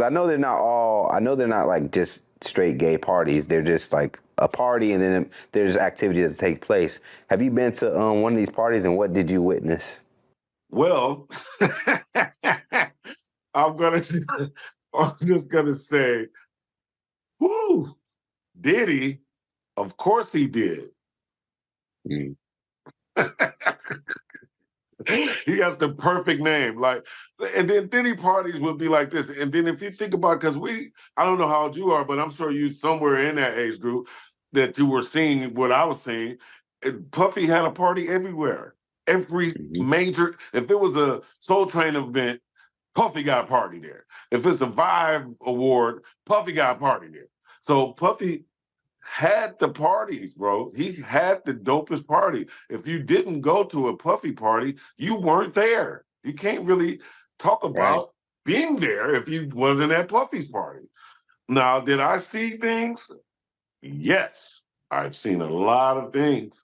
I know they're not like just straight gay parties. They're just like a party, and then there's activities that take place. Have you been to one of these parties, and what did you witness? Well, I'm just gonna say, whoo, Diddy, of course he did. Mm. He has the perfect name. Like, and then Diddy parties would be like this. And then if you think about, because I don't know how old you are, but I'm sure you somewhere in that age group that you were seeing what I was seeing. And Puffy had a party everywhere. Every major, if it was a Soul Train event, Puffy got a party there. If it's a Vibe Award, Puffy got a party there. So Puffy had the parties, bro. He had the dopest party. If you didn't go to a Puffy party, you weren't there. You can't really talk about being there if you wasn't at Puffy's party. Now, did I see things? Yes, I've seen a lot of things.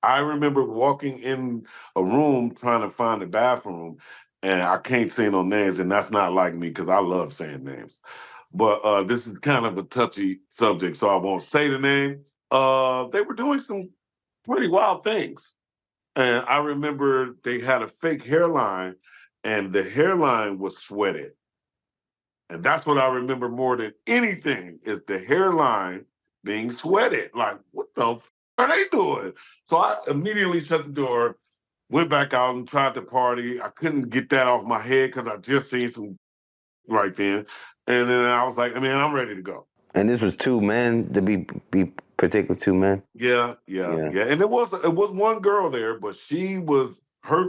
I remember walking in a room trying to find the bathroom, and I can't say no names, and that's not like me because I love saying names. But this is kind of a touchy subject, so I won't say the name. They were doing some pretty wild things. And I remember they had a fake hairline, and the hairline was sweated. And that's what I remember more than anything is the hairline being sweated. Like, what the are they doing? So I immediately shut the door, went back out and tried to party. I couldn't get that off my head because I just seen some right then. And then I was like, man, I'm ready to go. And this was two men, to be particular two men? Yeah. And it was one girl there, but her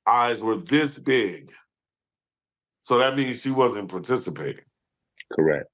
eyes were this big. So that means she wasn't participating. Correct.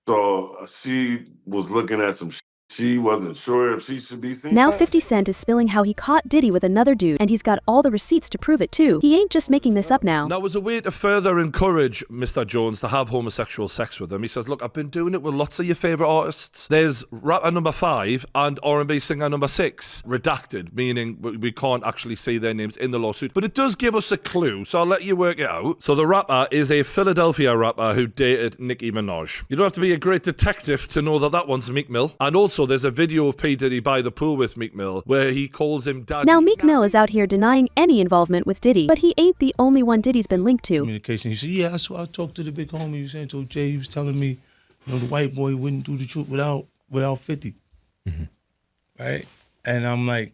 So she was looking at some she wasn't sure if she should be seen. Now 50 Cent is spilling how he caught Diddy with another dude, and he's got all the receipts to prove it too. He ain't just making this up now. Now, as a way to further encourage Mr. Jones to have homosexual sex with him, he says, look, I've been doing it with lots of your favourite artists. There's rapper number 5 and R&B singer number 6 redacted, meaning we can't actually see their names in the lawsuit. But it does give us a clue, so I'll let you work it out. So the rapper is a Philadelphia rapper who dated Nicki Minaj. You don't have to be a great detective to know that that one's Meek Mill. And also, there's a video of P. Diddy by the pool with Meek Mill where he calls him daddy. Now Meek Mill is out here denying any involvement with Diddy, but he ain't the only one Diddy's been linked to. Communication. He said, yeah, I talked to the big homie. He was saying to Jay, he was telling me, the white boy wouldn't do the truth without 50. Mm-hmm. Right? And I'm like,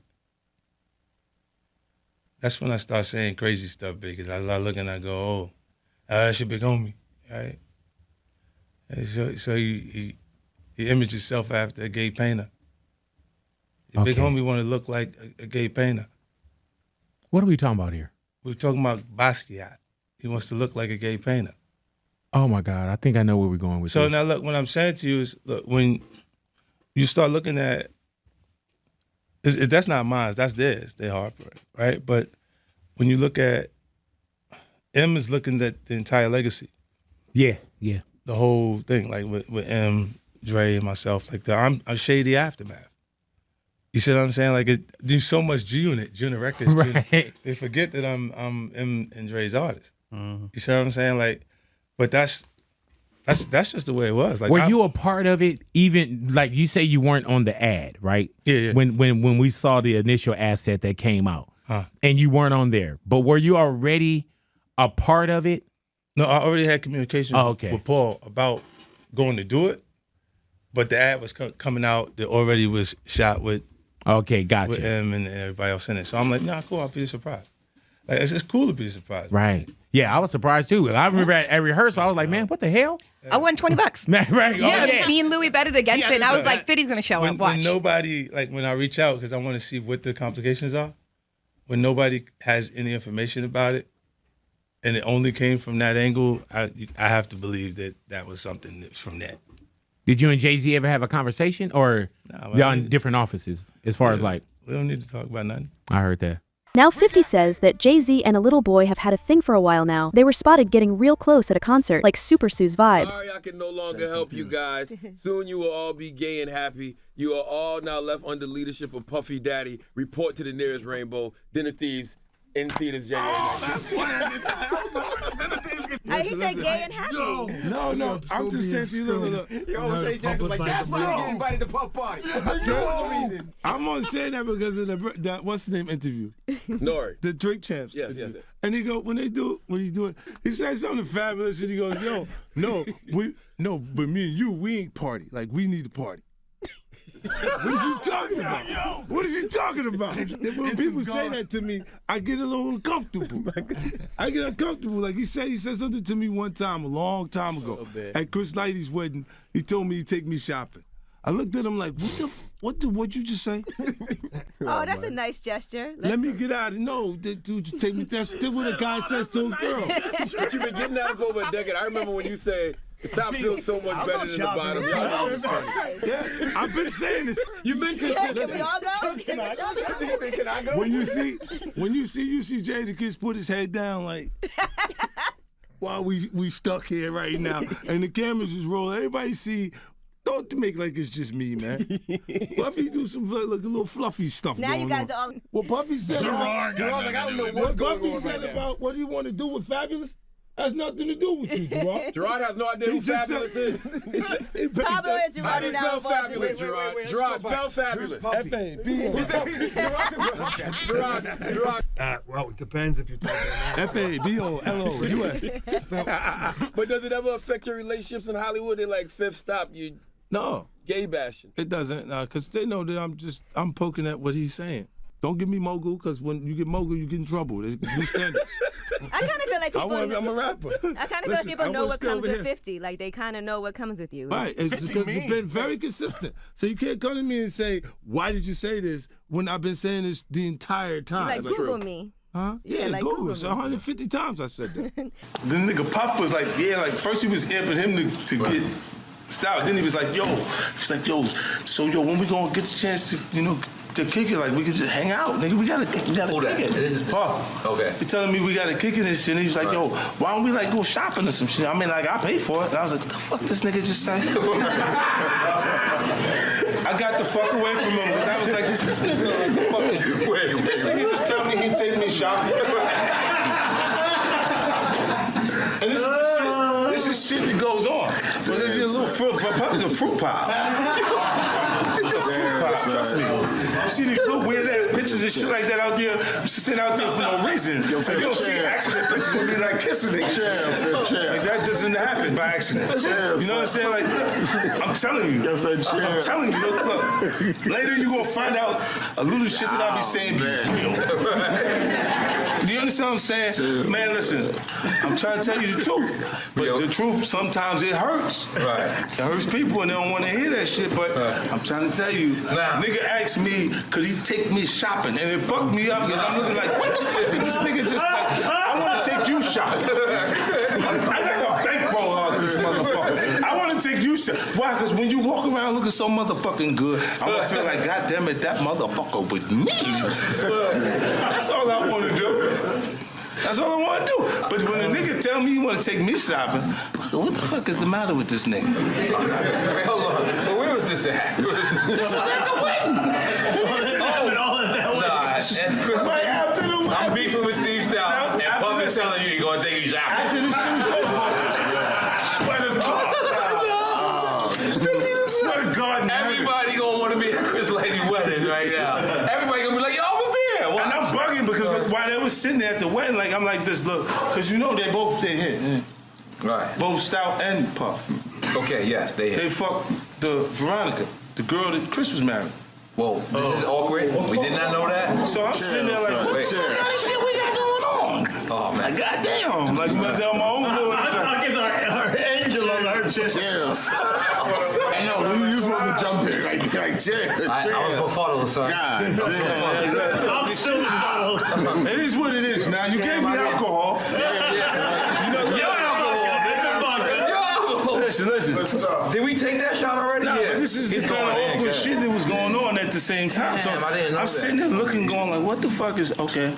that's when I start saying crazy stuff, because I look and I go, oh, that's your big homie, right? And so he imaged himself after a gay painter. The big homie want to look like a gay painter. What are we talking about here? We're talking about Basquiat. He wants to look like a gay painter. Oh my God, I think I know where we're going with this. So now look, what I'm saying to you is, look, when you start looking at, that's not mine, that's theirs, they Harper, right? But when you look at, M is looking at the entire legacy. Yeah. The whole thing, like with M, Dre, and myself, like I'm a shady aftermath. You see what I'm saying? Like there's so much G-Unit records. Right. They forget that I'm M and Dre's artist. Mm-hmm. You see what I'm saying? Like, but that's just the way it was. Like, were you a part of it? Even like you say, you weren't on the ad, right? Yeah. When we saw the initial asset that came out, and you weren't on there, but were you already a part of it? No, I already had communications with Paul about going to do it, but the ad was coming out that already was shot with. Okay, gotcha. With him and everybody else in it. So I'm like, nah, cool, I'll be surprised. Like, it's cool to be surprised. Right. Yeah, I was surprised too. I remember at rehearsal, I was like, man, what the hell? I won $20. Right. Yeah, me and Louis betted against it, and I was like, 50's gonna show up. Watch. When nobody, like when I reach out, because I want to see what the complications are, when nobody has any information about it, and it only came from that angle, I have to believe that was something from that. Did you and Jay-Z ever have a conversation, or y'all in different offices as far as like? We don't need to talk about nothing. I heard that. Now 50 says that Jay-Z and a little boy have had a thing for a while now. They were spotted getting real close at a concert, like Super Sue's vibes. Sorry, I can no longer help you guys. Soon you will all be gay and happy. You are all now left under leadership of Puffy Daddy. Report to the nearest rainbow. Dinner Thieves in theaters January 19th. I he said gay and happy. No. I'm just saying to you, look. You almost say Jackson like, that's why you get invited to Puff Party. That's the reason. I'm only saying that because of the what's the name interview? Nori. The Drink Champs. Yes. And he go, when you do it, he says something fabulous, and he goes, yo, but me and you, we ain't party. Like, we need to party. What is you talking about? What is he talking about? When people say that to me, I get a little uncomfortable. I get uncomfortable. Like he said something to me one time, a long time ago, at Chris Lighty's wedding. He told me he'd take me shopping. I looked at him like, what'd you just say? Oh, that's a nice gesture. Let me get out. No, dude, you take me. That's what a guy says to a girl. But you've been getting out for over a decade. I remember when you said, the top feels so much better than the bottom. Yeah, I've been saying this. You've been consistent. Can we all go? Can I go? When you see Jay the Kiss put his head down like, while we stuck here right now, and the cameras is rolling, everybody see. Don't make like it's just me, man. Puffy do some like a little fluffy stuff. Now you guys are all. What Puffy said Gerard, like, I don't know what's going Puffy on said right about what he want to do with Fabulous has nothing to do with you, Gerard. Gerard has no idea who Fabulous is. Pablo and Gerard are now involved in it. Gerard, spell Fabulous. Gerard. Well, it depends if you're talking about Fabolo, US. But does it ever affect your relationships in Hollywood? They're like, fifth stop, you No. gay bashing. It doesn't, because they know that I'm poking at what he's saying. Don't give me mogul, because when you get mogul, you get in trouble. There's new standards. I kind of feel like people. I'm a rapper. I kind of feel like people know what comes with 50. Like they kind of know what comes with you. Right, it's because it's been very consistent. So you can't come to me and say, "Why did you say this?" when I've been saying this the entire time. Like Google me. Huh? Yeah, like Google. So 150 times I said that. The nigga Puff was like, first he was amping him to get style. Then he was like, so when we gonna get the chance to kick it, like we could just hang out, nigga. We gotta kick it. This is Puff. Okay. He telling me we gotta kick it and shit. And he was like, yo, why don't we like go shopping or some shit? I mean, like I pay for it. And I was like, what the fuck this nigga just say? I got the fuck away from him because I was like, this nigga like fucking. Wait, this nigga just tell me he'd take me shopping. And this is shit that goes on. But there's a little fruit. Puppy's a fruit pile. It's a fruit pile. Trust me. You see these little weird ass pictures and shit like that out there, sitting out there for no reason. You don't see accident pictures with me like kissing niggas. Like that doesn't happen by accident. You know what I'm saying? Like, I'm telling you. I'm telling you. Look, later you gonna find out a little shit that I be saying be real. Do you understand what I'm saying? Man, listen, I'm trying to tell you the truth. But the truth, sometimes it hurts. Right. It hurts people and they don't want to hear that shit. But I'm trying to tell you, nigga asked me, could he take me shopping? And it fucked me up because I'm looking like, what the fuck did this nigga just say? I want to take you shopping. I got a bankroll out this motherfucker. I want to take you shopping. Why? Because when you walk around looking so motherfucking good, I'm going to feel like, God damn it, that motherfucker with me. That's all I want to do. That's all I want to do. But when a nigga tell me he want to take me shopping, what the fuck is the matter with this nigga? Wait, hold on. But where was this at? This was at the wedding. Right after the wedding. I'm beefing with Steve Stout, and Puff is telling you he's going to take you shopping. After the shit is over. Swear to God. Swear to God. Everybody going to want to be at Chris Lighty's wedding right now. Everybody going to be like, yo, I was there. And I'm bugging because look, while they was sitting there at the wedding, like I'm like this, look, because you know they hit. Right. Both Stout and Puff. Okay, yes, they hit. They fucked the Veronica, the girl that Chris was married. Whoa, this is awkward. We did not know that. So I'm sitting there like, what the kind of shit we got going on? Oh man, like, goddamn, like my own little. I guess our angel on our shit. I know, you supposed to jump in like chill. I was befuddled, son. I'm still befuddled. It is what it is now. You gave me alcohol. Listen. Did we take that shot already? No, but this is the kind of awkward shit that was going on at the same time. Damn, so I didn't know I'm sitting there looking, going like, what the fuck is, okay,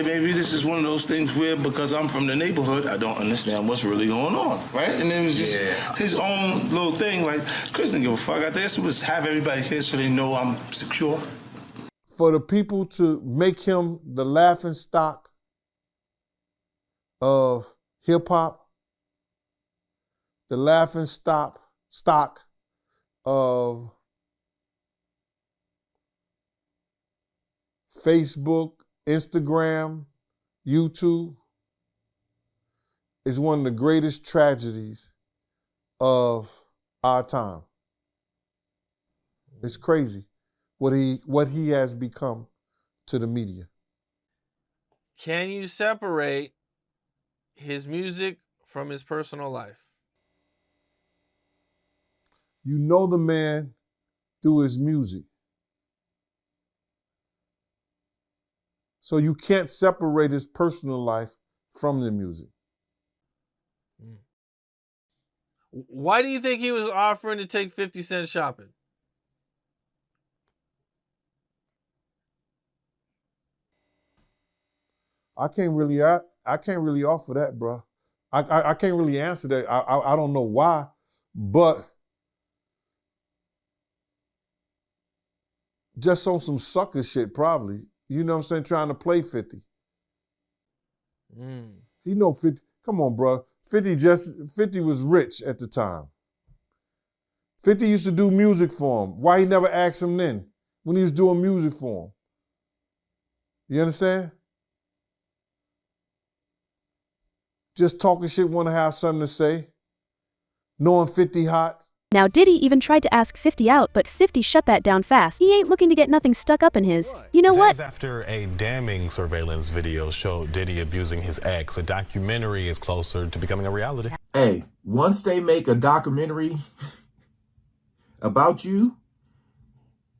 maybe this is one of those things where because I'm from the neighborhood, I don't understand what's really going on, right? And it was just his own little thing, like, Chris didn't give a fuck. I guess it was have everybody here so they know I'm secure. For the people to make him the laughing stock of hip-hop, the laughing stock of Facebook, Instagram, YouTube is one of the greatest tragedies of our time. It's crazy what he has become to the media. Can you separate his music from his personal life? You know the man through his music. So you can't separate his personal life from the music. Why do you think he was offering to take 50 Cent shopping? I can't really offer that, bro. I can't really answer that. I don't know why, but just on some sucker shit, probably. You know what I'm saying? Trying to play 50. He know 50. Come on, bro. 50 was rich at the time. 50 used to do music for him. Why he never asked him then when he was doing music for him? You understand? Just talking shit, want to have something to say. Knowing 50 hot. Now Diddy even tried to ask 50 out, but 50 shut that down fast. He ain't looking to get nothing stuck up in his. You know what? Days after a damning surveillance video showed Diddy abusing his ex, a documentary is closer to becoming a reality. Hey, once they make a documentary about you,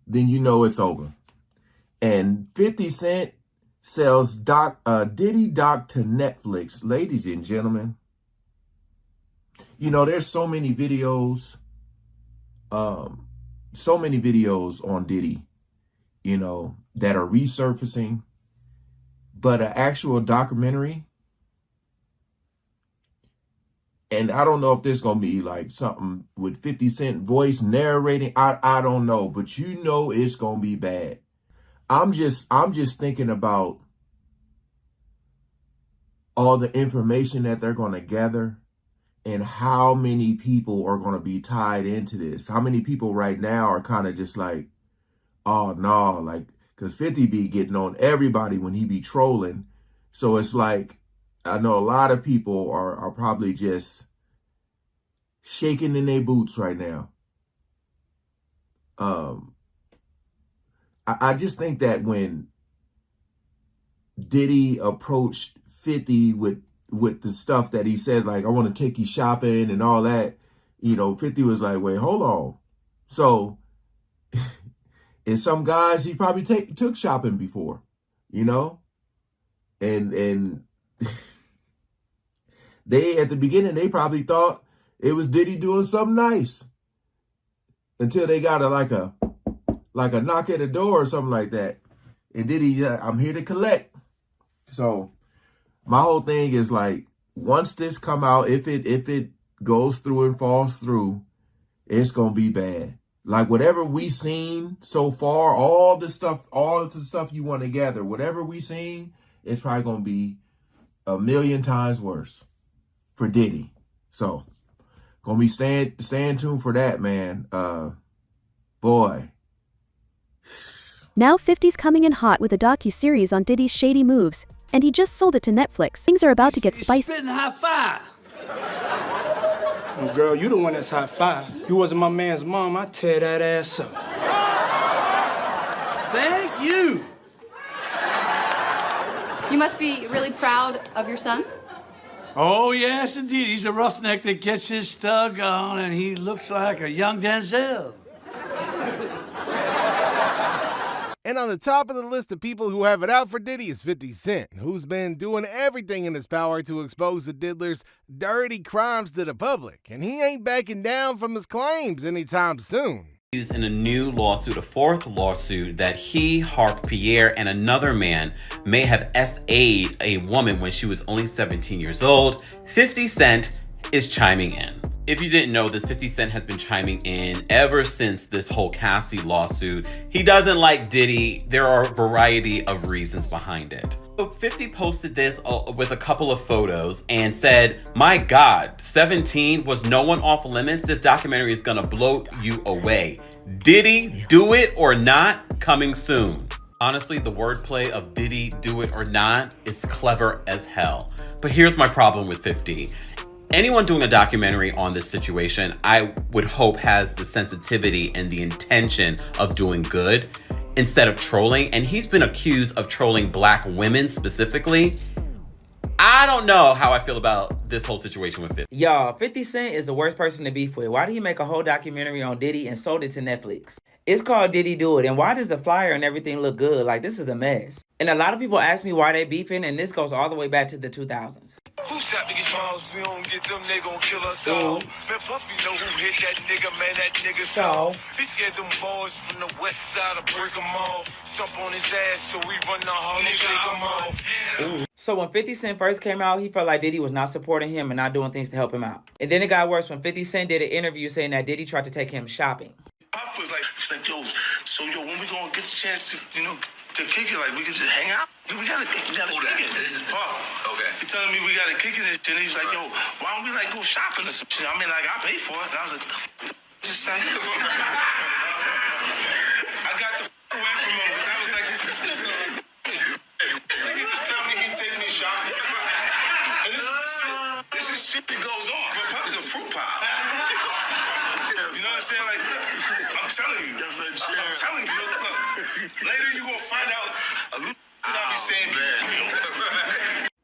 then you know it's over. And 50 Cent sells Diddy Doc to Netflix. Ladies and gentlemen, you know, there's so many videos on Diddy, you know, that are resurfacing, but an actual documentary, and I don't know if there's gonna be like something with 50 Cent voice narrating. I don't know, but you know it's gonna be bad. I'm just thinking about all the information that they're gonna gather. And how many people are going to be tied into this? How many people right now are kind of just like, oh, no, like, because 50 be getting on everybody when he be trolling. So it's like, I know a lot of people are probably just shaking in their boots right now. I just think that when Diddy approached 50 with the stuff that he says, like, I want to take you shopping and all that, you know, 50 was like, wait, hold on. So, and some guys he probably took shopping before, you know? And they, at the beginning, they probably thought it was Diddy doing something nice. Until they got like a knock at the door or something like that. And Diddy, I'm here to collect. So, my whole thing is like, once this come out, if it goes through and falls through, it's gonna be bad. Like whatever we seen so far, all the stuff you want to gather, whatever we seen, it's probably gonna be 1,000,000 times worse for Diddy. So, gonna be staying tuned for that, man. Boy. Now 50's coming in hot with a docu-series on Diddy's shady moves. And he just sold it to Netflix. Things are about to get spicy. Spitting high five. Well, girl, you the one that's high five. If you wasn't my man's mom, I'd tear that ass up. Thank you. You must be really proud of your son. Oh, yes, indeed. He's a roughneck that gets his thug on, and he looks like a young Denzel. And on the top of the list of people who have it out for Diddy is 50 Cent, who's been doing everything in his power to expose the diddler's dirty crimes to the public. And he ain't backing down from his claims anytime soon. In a new lawsuit, a fourth lawsuit, that he, Harth Pierre, and another man may have SA'd a woman when she was only 17 years old. 50 Cent is chiming in. If you didn't know this, 50 Cent has been chiming in ever since this whole Cassie lawsuit. He doesn't like Diddy. There are a variety of reasons behind it. So 50 posted this with a couple of photos and said, "My God, 17 was no one off limits? This documentary is gonna blow you away. Diddy, do it or not, coming soon." Honestly, the wordplay of Diddy, do it or not is clever as hell. But here's my problem with 50. Anyone doing a documentary on this situation, I would hope has the sensitivity and the intention of doing good instead of trolling. And he's been accused of trolling black women specifically. I don't know how I feel about this whole situation with 50. Y'all, 50 Cent is the worst person to beef with. Why did he make a whole documentary on Diddy and sold it to Netflix? It's called Diddy Do It, and why does the flyer and everything look good? Like, this is a mess. And a lot of people ask me why they beefing, and this goes all the way back to the 2000s. Who shot niggas balls? We don't get them, they gon' kill us all. Man, Puffy know who hit that nigga, man, that nigga saw. He scared them boys from the west side to break them off. Jump on his ass so we run the hall and shake him off. So when 50 Cent first came out, he felt like Diddy was not supporting him and not doing things to help him out. And then it got worse when 50 Cent did an interview saying that Diddy tried to take him shopping. Pop was like, yo, so yo, when we gonna get the chance to, to kick it, like we can just hang out? We gotta kick it. This is Puff. Okay. He telling me we gotta kick it and he's like, yo, why don't we like go shopping or some shit? I mean, like, I pay for it. And I was like, what the f*** just say? I got the f*** away from him because I was like, this nigga just tell me he take me shopping. And this is shit that goes on. But Puff is a fruit pie. You know what I'm saying? Like, I'm telling you. I'm telling you. Look, later you gonna find out a little that I be saying.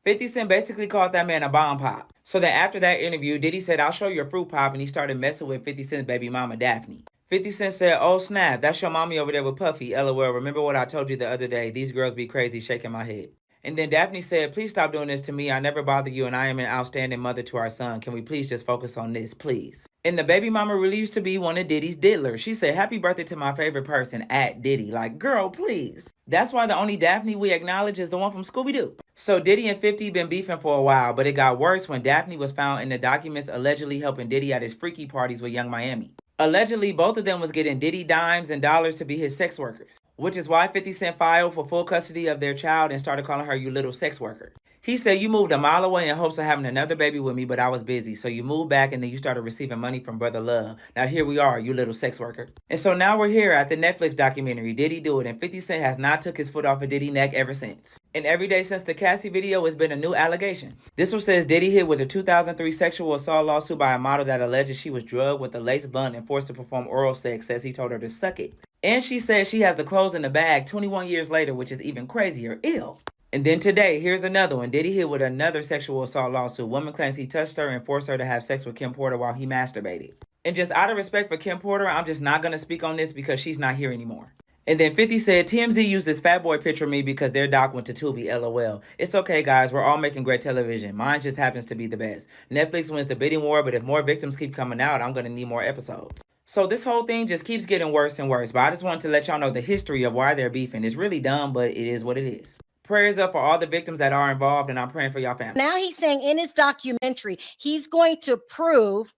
50 Cent basically called that man a bomb pop. So then after that interview, Diddy said, "I'll show you a fruit pop," and he started messing with 50 Cent's baby mama, Daphne. 50 Cent said, "Oh snap, that's your mommy over there with Puffy. LOL, remember what I told you the other day? These girls be crazy," shaking my head. And then Daphne said, "Please stop doing this to me. I never bother you and I am an outstanding mother to our son. Can we please just focus on this, please?" And the baby mama really used to be one of Diddy's diddlers. She said, "Happy birthday to my favorite person, at Diddy." Like, girl, please. That's why the only Daphne we acknowledge is the one from Scooby-Doo. So Diddy and 50 been beefing for a while, but it got worse when Daphne was found in the documents allegedly helping Diddy at his freaky parties with Young Miami. Allegedly, both of them was getting Diddy dimes and dollars to be his sex workers, which is why 50 Cent filed for full custody of their child and started calling her "you little sex worker." He said, "You moved a mile away in hopes of having another baby with me, but I was busy. So you moved back and then you started receiving money from Brother Love. Now here we are, you little sex worker." And so now we're here at the Netflix documentary, Diddy Do It, and 50 Cent has not took his foot off of Diddy's neck ever since. And every day since the Cassie video has been a new allegation. This one says Diddy hit with a 2003 sexual assault lawsuit by a model that alleges she was drugged with a lace blunt and forced to perform oral sex, says he told her to suck it. And she says she has the clothes in the bag 21 years later, which is even crazier. Ew. And then today, here's another one. Diddy hit with another sexual assault lawsuit. Woman claims he touched her and forced her to have sex with Kim Porter while he masturbated. And just out of respect for Kim Porter, I'm just not going to speak on this because she's not here anymore. And then 50 said, "TMZ used this fat boy picture of me because their doc went to Tubi, LOL. It's okay, guys. We're all making great television. Mine just happens to be the best. Netflix wins the bidding war, but if more victims keep coming out, I'm going to need more episodes." So this whole thing just keeps getting worse and worse. But I just wanted to let y'all know the history of why they're beefing. It's really dumb, but it is what it is. Prayers up for all the victims that are involved, and I'm praying for y'all family. Now he's saying in his documentary, he's going to prove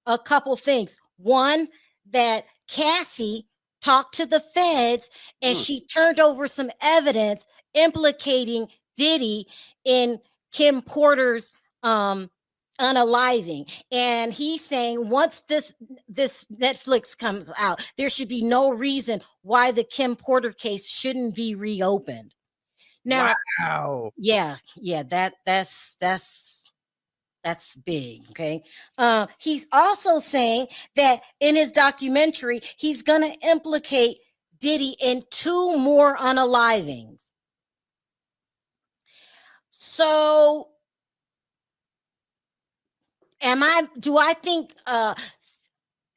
a couple things. One, that Cassie talked to the feds and she turned over some evidence implicating Diddy in Kim Porter's unaliving. And he's saying once this Netflix comes out, there should be no reason why the Kim Porter case shouldn't be reopened. Now, wow. Yeah, that's big. Okay. He's also saying that in his documentary, he's gonna implicate Diddy in 2 more unalivings. So do I think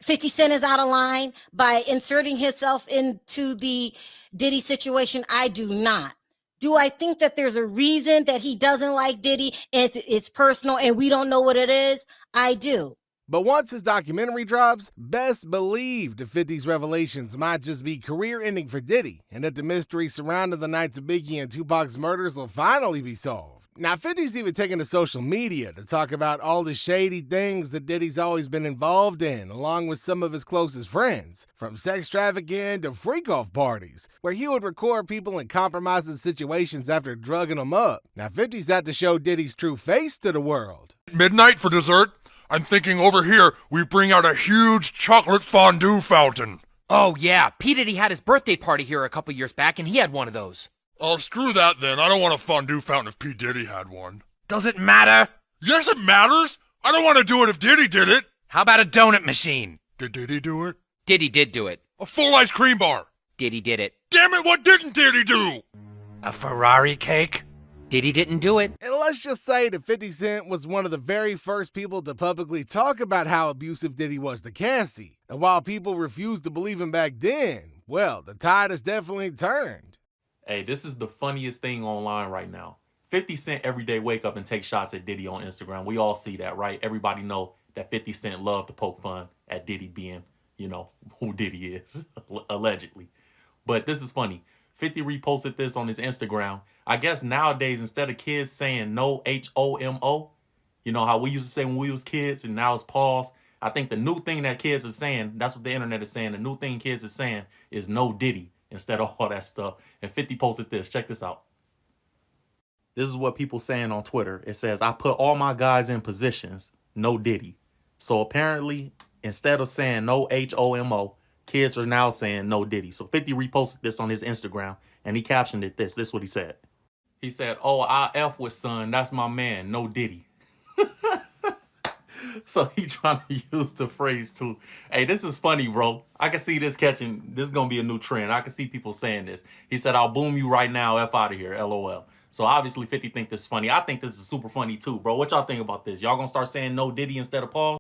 50 Cent is out of line by inserting himself into the Diddy situation? I do not. Do I think that there's a reason that he doesn't like Diddy and it's personal and we don't know what it is? I do. But once his documentary drops, best believe the 50's revelations might just be career-ending for Diddy, and that the mystery surrounding the nights of Biggie and Tupac's murders will finally be solved. Now, 50's even taken to social media to talk about all the shady things that Diddy's always been involved in, along with some of his closest friends, from sex trafficking to freak-off parties, where he would record people in compromising situations after drugging them up. Now, 50's had to show Diddy's true face to the world. Midnight for dessert? I'm thinking over here we bring out a huge chocolate fondue fountain. Oh, yeah. P. Diddy had his birthday party here a couple years back, and he had one of those. Oh, screw that then. I don't want a fondue fountain if P. Diddy had one. Does it matter? Yes, it matters. I don't want to do it if Diddy did it. How about a donut machine? Did Diddy do it? Diddy did do it. A full ice cream bar. Diddy did it. Damn it, what didn't Diddy do? A Ferrari cake? Diddy didn't do it. And let's just say that 50 Cent was one of the very first people to publicly talk about how abusive Diddy was to Cassie. And while people refused to believe him back then, well, the tide has definitely turned. Hey, this is the funniest thing online right now. 50 Cent every day wake up and take shots at Diddy on Instagram. We all see that, right? Everybody know that 50 Cent loved to poke fun at Diddy being, you know, who Diddy is, allegedly. But this is funny. 50 reposted this on his Instagram. I guess nowadays, instead of kids saying no H-O-M-O, you know how we used to say when we was kids and now it's pause. I think the new thing that kids are saying, that's what the internet is saying, the new thing kids are saying is no Diddy instead of all that stuff. And 50 posted this. Check this out. This is what people saying on Twitter. It says, I put all my guys in positions, no Diddy. So apparently, instead of saying no H-O-M-O, kids are now saying no Diddy. So 50 reposted this on his Instagram, and he captioned it this. This is what he said. He said, oh, I F with son. That's my man. No Diddy. So he trying to use the phrase too. Hey, this is funny, bro. I can see this catching. This is going to be a new trend. I can see people saying this. He said, I'll boom you right now. F out of here. LOL. So obviously 50 think this is funny. I think this is super funny too, bro. What y'all think about this? Y'all going to start saying no Diddy instead of Paul?